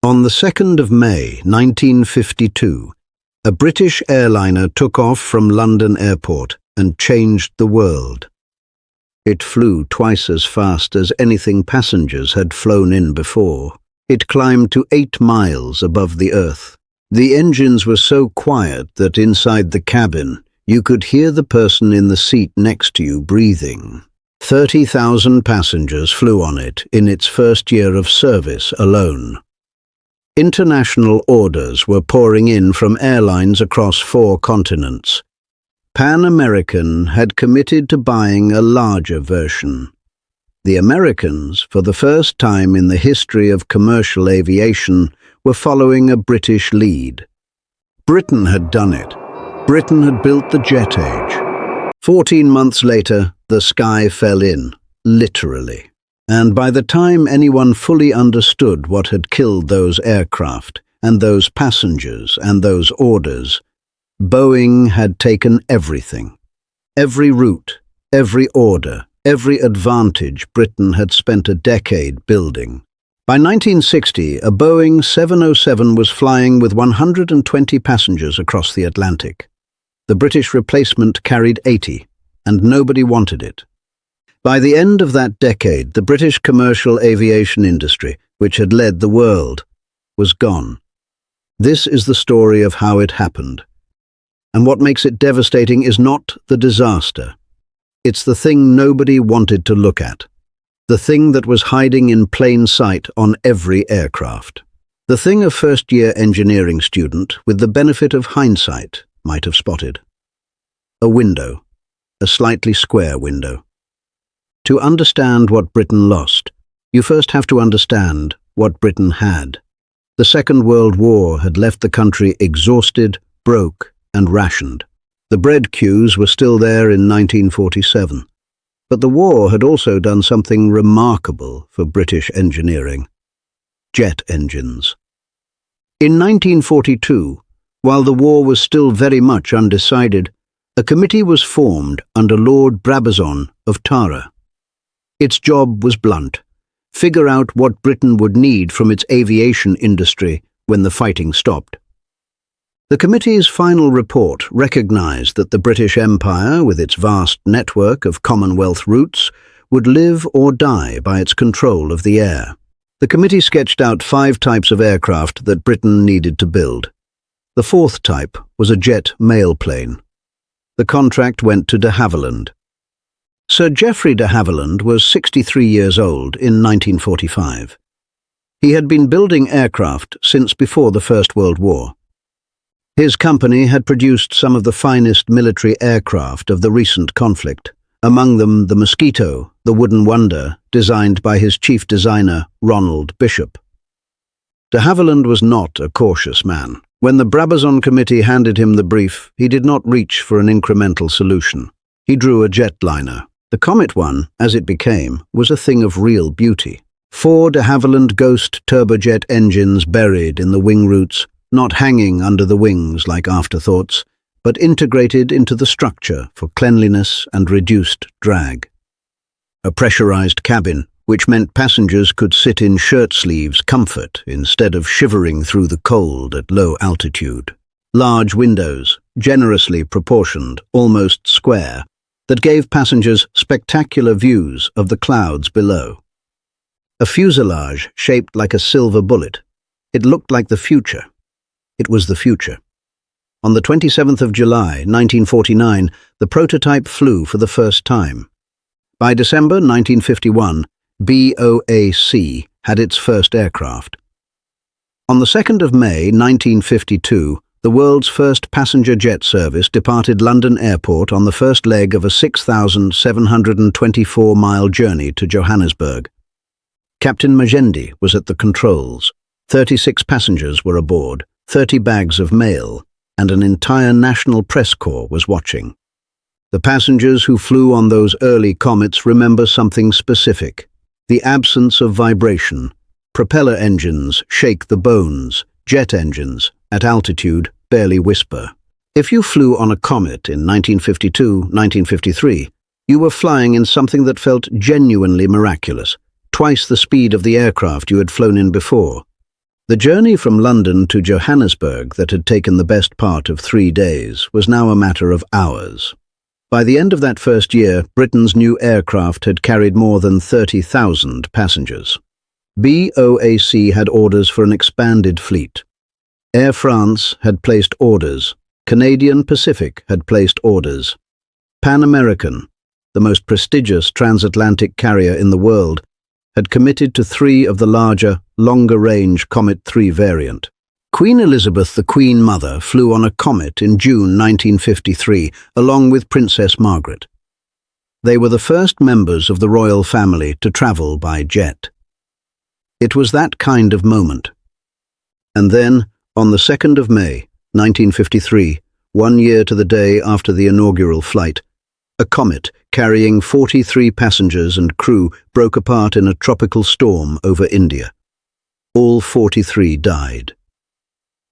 On the 2nd of May, 1952, a British airliner took off from London Airport and changed the world. It flew twice as fast as anything passengers had flown in before. It climbed to 8 miles above the earth. The engines were so quiet that inside the cabin, you could hear the person in the seat next to you breathing. 30,000 passengers flew on it in its first year of service alone. International orders were pouring in from airlines across 4 continents. Pan American had committed to buying a larger version. The Americans, for the first time in the history of commercial aviation, were following a British lead. Britain had done it. Britain had built the jet age. 14 months later, the sky fell in, literally. And by the time anyone fully understood what had killed those aircraft, and those passengers, and those orders, Boeing had taken everything. Every route, every order, every advantage Britain had spent a decade building. By 1960, a Boeing 707 was flying with 120 passengers across the Atlantic. The British replacement carried 80, and nobody wanted it. By the end of that decade, the British commercial aviation industry, which had led the world, was gone. This is the story of how it happened. And what makes it devastating is not the disaster. It's the thing nobody wanted to look at. The thing that was hiding in plain sight on every aircraft. The thing a first-year engineering student, with the benefit of hindsight, might have spotted. A window. A slightly square window. To understand what Britain lost, you first have to understand what Britain had. The Second World War had left the country exhausted, broke, and rationed. The bread queues were still there in 1947. But the war had also done something remarkable for British engineering. Jet engines. In 1942, while the war was still very much undecided, a committee was formed under Lord Brabazon of Tara. Its job was blunt: figure out what Britain would need from its aviation industry when the fighting stopped. The committee's final report recognized that the British Empire, with its vast network of Commonwealth routes, would live or die by its control of the air. The committee sketched out 5 types of aircraft that Britain needed to build. The 4th type was a jet mailplane. The contract went to de Havilland. Sir Geoffrey de Havilland was 63 years old in 1945. He had been building aircraft since before the First World War. His company had produced some of the finest military aircraft of the recent conflict, among them the Mosquito, the wooden wonder, designed by his chief designer, Ronald Bishop. De Havilland was not a cautious man. When the Brabazon committee handed him the brief, he did not reach for an incremental solution. He drew a jetliner. The Comet one, as it became, was a thing of real beauty. 4 de Havilland Ghost turbojet engines buried in the wing roots, not hanging under the wings like afterthoughts, but integrated into the structure for cleanliness and reduced drag. A pressurized cabin, which meant passengers could sit in shirt sleeves comfort instead of shivering through the cold at low altitude. Large windows, generously proportioned, almost square, that gave passengers spectacular views of the clouds below. A fuselage shaped like a silver bullet. It looked like the future. It was the future. On the 27th of July, 1949, the prototype flew for the first time. By December 1951, BOAC had its first aircraft. On the 2nd of May, 1952, the world's first passenger jet service departed London Airport on the first leg of a 6,724-mile journey to Johannesburg. Captain Majendi was at the controls. 36 passengers were aboard, 30 bags of mail, and an entire national press corps was watching. The passengers who flew on those early comets remember something specific: the absence of vibration. Propeller engines shake the bones. Jet engines, at altitude, barely whisper. If you flew on a Comet in 1952, 1953, you were flying in something that felt genuinely miraculous, twice the speed of the aircraft you had flown in before. The journey from London to Johannesburg that had taken the best part of 3 days was now a matter of hours. By the end of that first year, Britain's new aircraft had carried more than 30,000 passengers. BOAC had orders for an expanded fleet. Air France had placed orders. Canadian Pacific had placed orders. Pan American, the most prestigious transatlantic carrier in the world, had committed to 3 of the larger, longer-range Comet 3 variant. Queen Elizabeth, the Queen Mother, flew on a Comet in June 1953, along with Princess Margaret. They were the first members of the royal family to travel by jet. It was that kind of moment. And then, on the 2nd of May, 1953, 1 year to the day after the inaugural flight, a Comet carrying 43 passengers and crew broke apart in a tropical storm over India. All 43 died.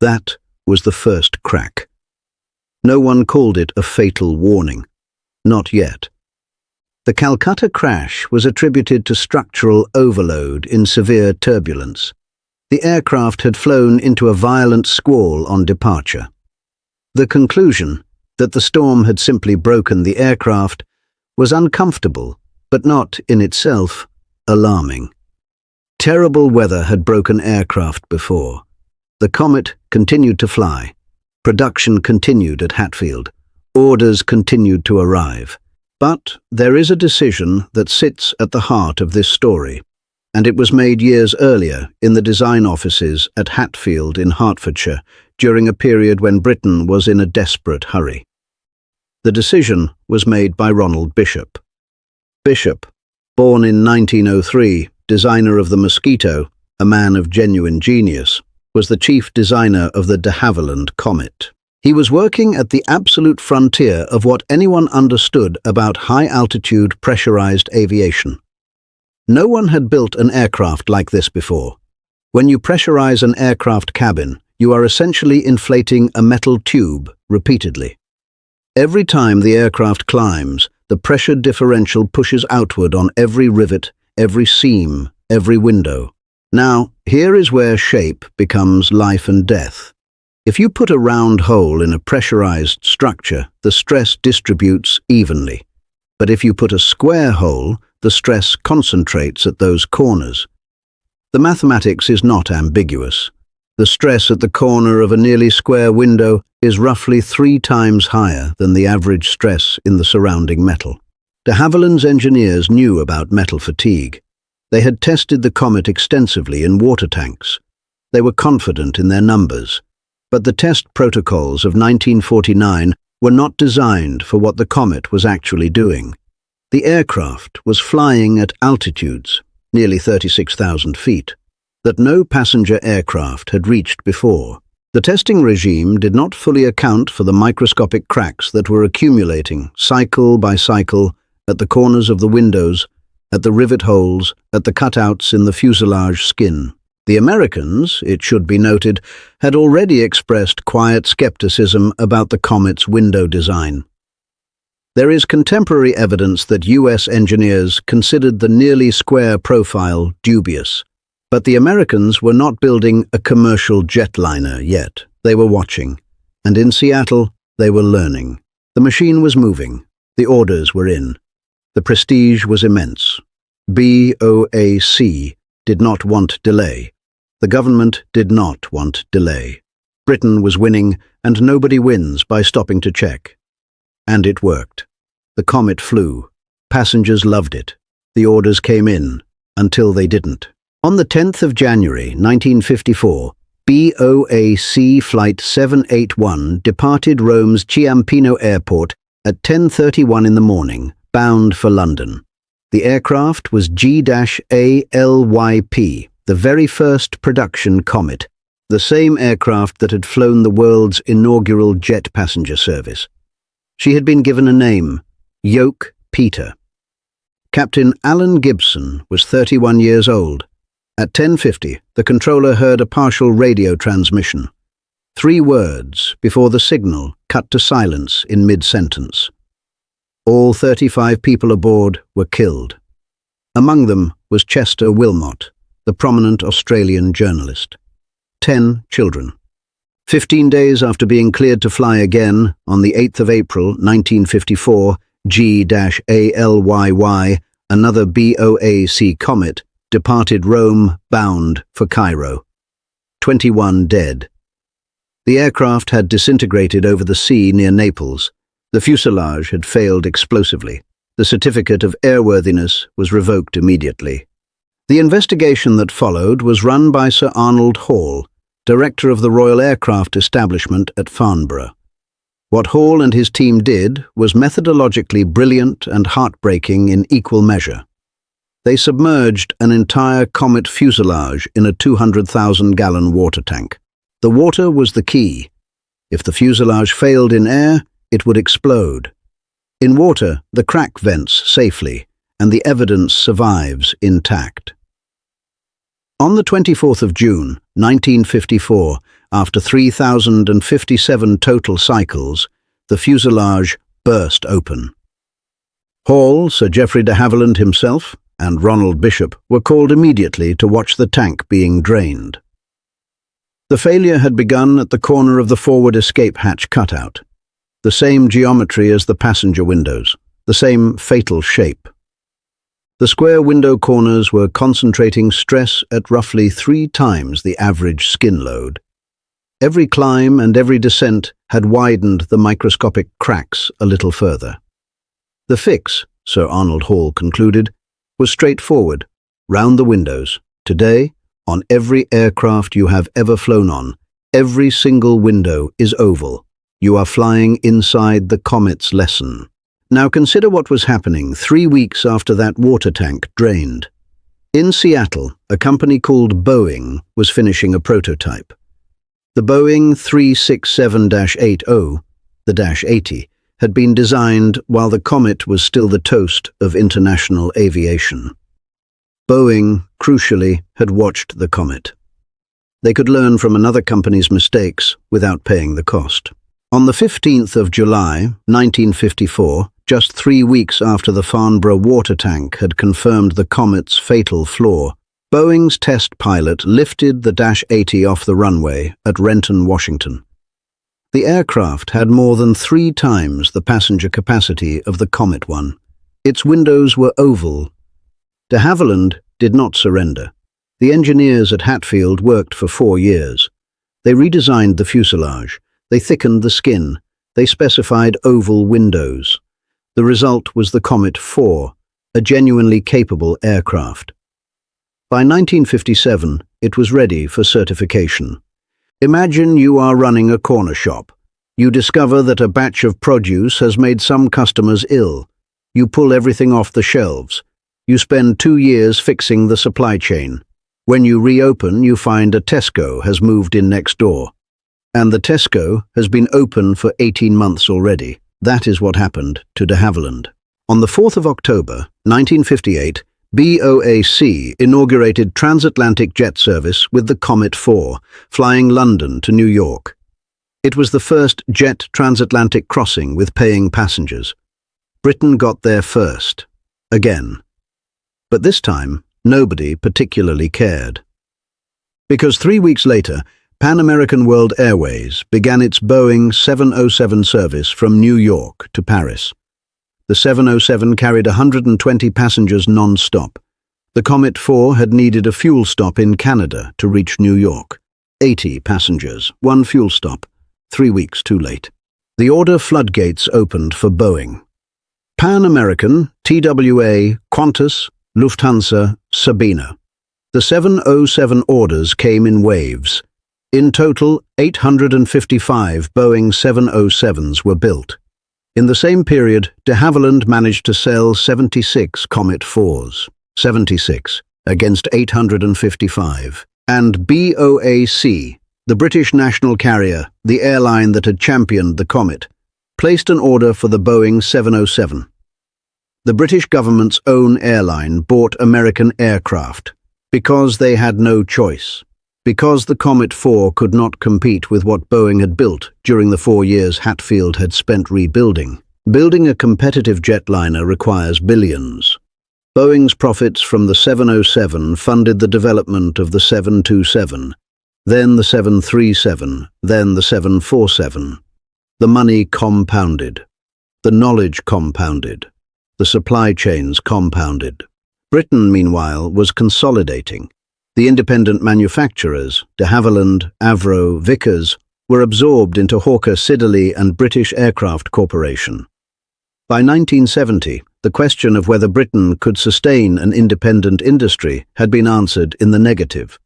That was the first crack. No one called it a fatal warning. Not yet. The Calcutta crash was attributed to structural overload in severe turbulence. The aircraft had flown into a violent squall on departure. The conclusion, that the storm had simply broken the aircraft, was uncomfortable, but not, in itself, alarming. Terrible weather had broken aircraft before. The Comet continued to fly. Production continued at Hatfield. Orders continued to arrive. But there is a decision that sits at the heart of this story, and it was made years earlier in the design offices at Hatfield in Hertfordshire during a period when Britain was in a desperate hurry. The decision was made by Ronald Bishop. Bishop, born in 1903, designer of the Mosquito, a man of genuine genius, was the chief designer of the de Havilland Comet. He was working at the absolute frontier of what anyone understood about high-altitude pressurized aviation. No one had built an aircraft like this before. When you pressurize an aircraft cabin, you are essentially inflating a metal tube repeatedly. Every time the aircraft climbs, the pressure differential pushes outward on every rivet, every seam, every window. Now, here is where shape becomes life and death. If you put a round hole in a pressurized structure, the stress distributes evenly. But if you put a square hole, the stress concentrates at those corners. The mathematics is not ambiguous. The stress at the corner of a nearly square window is roughly 3 times higher than the average stress in the surrounding metal. De Havilland's engineers knew about metal fatigue. They had tested the Comet extensively in water tanks. They were confident in their numbers. But the test protocols of 1949 were not designed for what the Comet was actually doing. The aircraft was flying at altitudes, nearly 36,000 feet, that no passenger aircraft had reached before. The testing regime did not fully account for the microscopic cracks that were accumulating, cycle by cycle, at the corners of the windows, at the rivet holes, at the cutouts in the fuselage skin. The Americans, it should be noted, had already expressed quiet skepticism about the Comet's window design. There is contemporary evidence that US engineers considered the nearly square profile dubious. But the Americans were not building a commercial jetliner yet. They were watching. And in Seattle, they were learning. The machine was moving. The orders were in. The prestige was immense. BOAC did not want delay. The government did not want delay. Britain was winning, and nobody wins by stopping to check. And it worked. The Comet flew. Passengers loved it. The orders came in, until they didn't. On the 10th of January, 1954, BOAC Flight 781 departed Rome's Ciampino Airport at 10:31 in the morning, bound for London. The aircraft was G-ALYP, the very first production Comet, the same aircraft that had flown the world's inaugural jet passenger service. She had been given a name, Yoke Peter. Captain Alan Gibson was 31 years old. At 10:50, the controller heard a partial radio transmission. 3 words before the signal cut to silence in mid-sentence. All 35 people aboard were killed. Among them was Chester Wilmot, the prominent Australian journalist. 10 children. 15 days after being cleared to fly again, on the 8th of April 1954, G-ALYY, another BOAC Comet, departed Rome bound for Cairo. 21 dead. The aircraft had disintegrated over the sea near Naples. The fuselage had failed explosively. The certificate of airworthiness was revoked immediately. The investigation that followed was run by Sir Arnold Hall, director of the Royal Aircraft Establishment at Farnborough. What Hall and his team did was methodologically brilliant and heartbreaking in equal measure. They submerged an entire Comet fuselage in a 200,000-gallon water tank. The water was the key. If the fuselage failed in air, it would explode. In water, the crack vents safely, and the evidence survives intact. On the 24th of June, 1954, after 3,057 total cycles, the fuselage burst open. Hall, Sir Geoffrey de Havilland himself, and Ronald Bishop were called immediately to watch the tank being drained. The failure had begun at the corner of the forward escape hatch cutout. The same geometry as the passenger windows, the same fatal shape. The square window corners were concentrating stress at roughly 3 times the average skin load. Every climb and every descent had widened the microscopic cracks a little further. The fix, Sir Arnold Hall concluded, was straightforward, round the windows. Today, on every aircraft you have ever flown on, every single window is oval. You are flying inside the Comet's lesson. Now consider what was happening 3 weeks after that water tank drained. In Seattle, a company called Boeing was finishing a prototype. The Boeing 367-80, the -80, had been designed while the Comet was still the toast of international aviation. Boeing, crucially, had watched the Comet. They could learn from another company's mistakes without paying the cost. On the 15th of July, 1954, just 3 weeks after the Farnborough water tank had confirmed the Comet's fatal flaw, Boeing's test pilot lifted the -80 off the runway at Renton, Washington. The aircraft had more than 3 times the passenger capacity of the Comet one. Its windows were oval. De Havilland did not surrender. The engineers at Hatfield worked for 4 years. They redesigned the fuselage. They thickened the skin. They specified oval windows. The result was the Comet 4, a genuinely capable aircraft. By 1957, it was ready for certification. Imagine you are running a corner shop. You discover that a batch of produce has made some customers ill. You pull everything off the shelves. You spend 2 years fixing the supply chain. When you reopen, you find a Tesco has moved in next door. And the Tesco has been open for 18 months already. That is what happened to de Havilland. On the 4th of October, 1958, BOAC inaugurated transatlantic jet service with the Comet 4, flying London to New York. It was the first jet transatlantic crossing with paying passengers. Britain got there first. Again. But this time, nobody particularly cared. Because 3 weeks later, Pan American World Airways began its Boeing 707 service from New York to Paris. The 707 carried 120 passengers non-stop. The Comet 4 had needed a fuel stop in Canada to reach New York. 80 passengers, 1 fuel stop, 3 weeks too late. The order floodgates opened for Boeing. Pan American, TWA, Qantas, Lufthansa, Sabena. The 707 orders came in waves. In total, 855 Boeing 707s were built. In the same period, de Havilland managed to sell 76 Comet 4s, 76 against 855. And BOAC, the British national carrier, the airline that had championed the Comet, placed an order for the Boeing 707. The British government's own airline bought American aircraft because they had no choice. Because the Comet 4 could not compete with what Boeing had built during the 4 years Hatfield had spent rebuilding. Building a competitive jetliner requires billions. Boeing's profits from the 707 funded the development of the 727, then the 737, then the 747. The money compounded. The knowledge compounded. The supply chains compounded. Britain, meanwhile, was consolidating. The independent manufacturers, de Havilland, Avro, Vickers, were absorbed into Hawker Siddeley and British Aircraft Corporation. By 1970, the question of whether Britain could sustain an independent industry had been answered in the negative.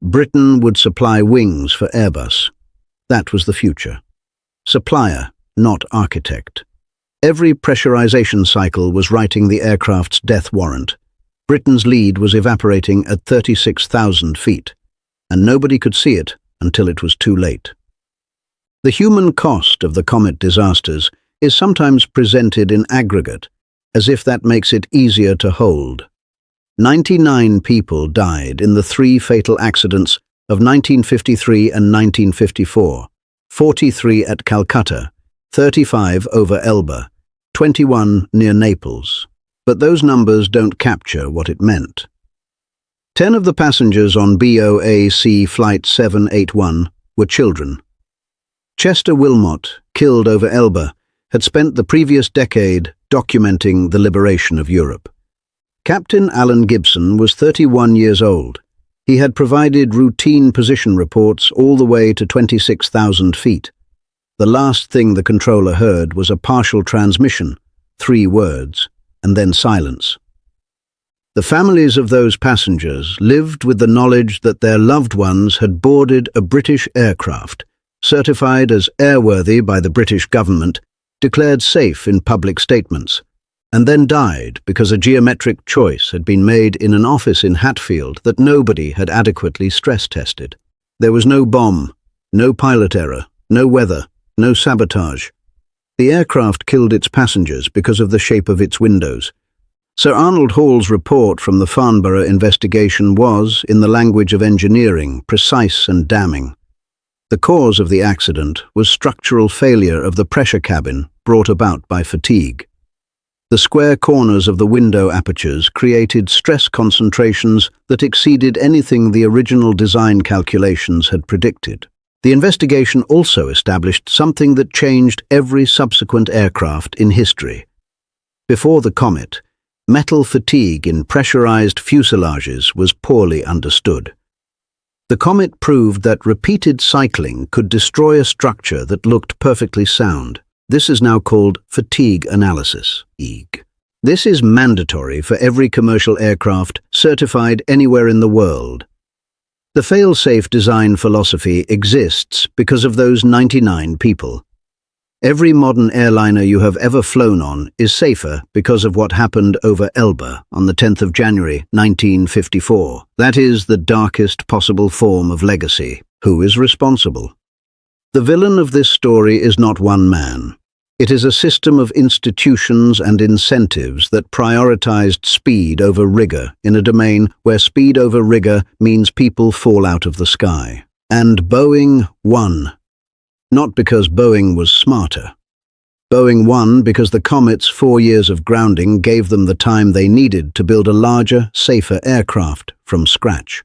Britain would supply wings for Airbus. That was the future. Supplier, not architect. Every pressurization cycle was writing the aircraft's death warrant. Britain's lead was evaporating at 36,000 feet, and nobody could see it until it was too late. The human cost of the Comet disasters is sometimes presented in aggregate, as if that makes it easier to hold. 99 people died in the three fatal accidents of 1953 and 1954, 43 at Calcutta, 35 over Elba, 21 near Naples. But those numbers don't capture what it meant. 10 of the passengers on BOAC Flight 781 were children. Chester Wilmot, killed over Elba, had spent the previous decade documenting the liberation of Europe. Captain Alan Gibson was 31 years old. He had provided routine position reports all the way to 26,000 feet. The last thing the controller heard was a partial transmission, 3 words, and then silence. The families of those passengers lived with the knowledge that their loved ones had boarded a British aircraft, certified as airworthy by the British government, declared safe in public statements, and then died because a geometric choice had been made in an office in Hatfield that nobody had adequately stress-tested. There was no bomb, no pilot error, no weather, no sabotage. The aircraft killed its passengers because of the shape of its windows. Sir Arnold Hall's report from the Farnborough investigation was, in the language of engineering, precise and damning. The cause of the accident was structural failure of the pressure cabin brought about by fatigue. The square corners of the window apertures created stress concentrations that exceeded anything the original design calculations had predicted. The investigation also established something that changed every subsequent aircraft in history. Before the Comet, metal fatigue in pressurized fuselages was poorly understood. The Comet proved that repeated cycling could destroy a structure that looked perfectly sound. This is now called fatigue analysis, EAG. This is mandatory for every commercial aircraft certified anywhere in the world. The fail-safe design philosophy exists because of those 99 people. Every modern airliner you have ever flown on is safer because of what happened over Elba on the 10th of January, 1954. That is the darkest possible form of legacy. Who is responsible? The villain of this story is not one man. It is a system of institutions and incentives that prioritized speed over rigor in a domain where speed over rigor means people fall out of the sky. And Boeing won. Not because Boeing was smarter. Boeing won because the Comet's 4 years of grounding gave them the time they needed to build a larger, safer aircraft from scratch.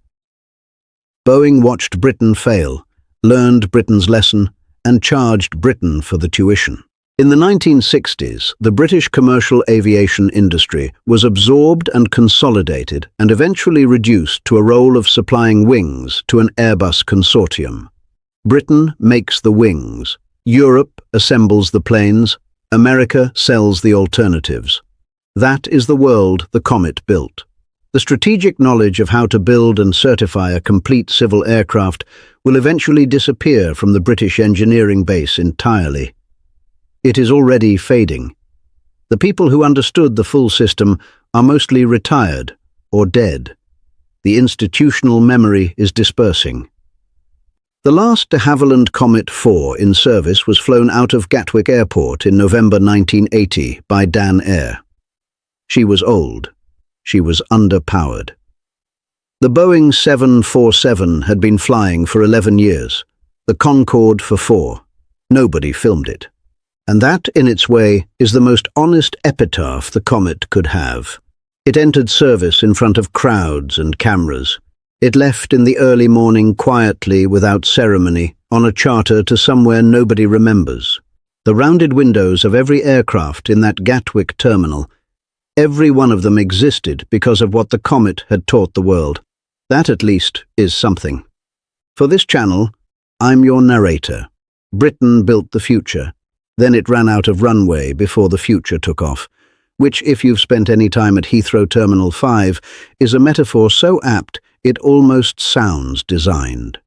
Boeing watched Britain fail, learned Britain's lesson, and charged Britain for the tuition. In the 1960s, the British commercial aviation industry was absorbed and consolidated and eventually reduced to a role of supplying wings to an Airbus consortium. Britain makes the wings, Europe assembles the planes, America sells the alternatives. That is the world the Comet built. The strategic knowledge of how to build and certify a complete civil aircraft will eventually disappear from the British engineering base entirely. It is already fading. The people who understood the full system are mostly retired or dead. The institutional memory is dispersing. The last de Havilland Comet 4 in service was flown out of Gatwick Airport in November 1980 by Dan Air. She was old. She was underpowered. The Boeing 747 had been flying for 11 years, the Concorde for 4. Nobody filmed it. And that, in its way, is the most honest epitaph the Comet could have. It entered service in front of crowds and cameras. It left in the early morning quietly, without ceremony, on a charter to somewhere nobody remembers. The rounded windows of every aircraft in that Gatwick terminal, every one of them existed because of what the comet had taught the world. That, at least, is something. For this channel, I'm your narrator. Britain built the future. Then it ran out of runway before the future took off, which, if you've spent any time at Heathrow Terminal 5, is a metaphor so apt it almost sounds designed.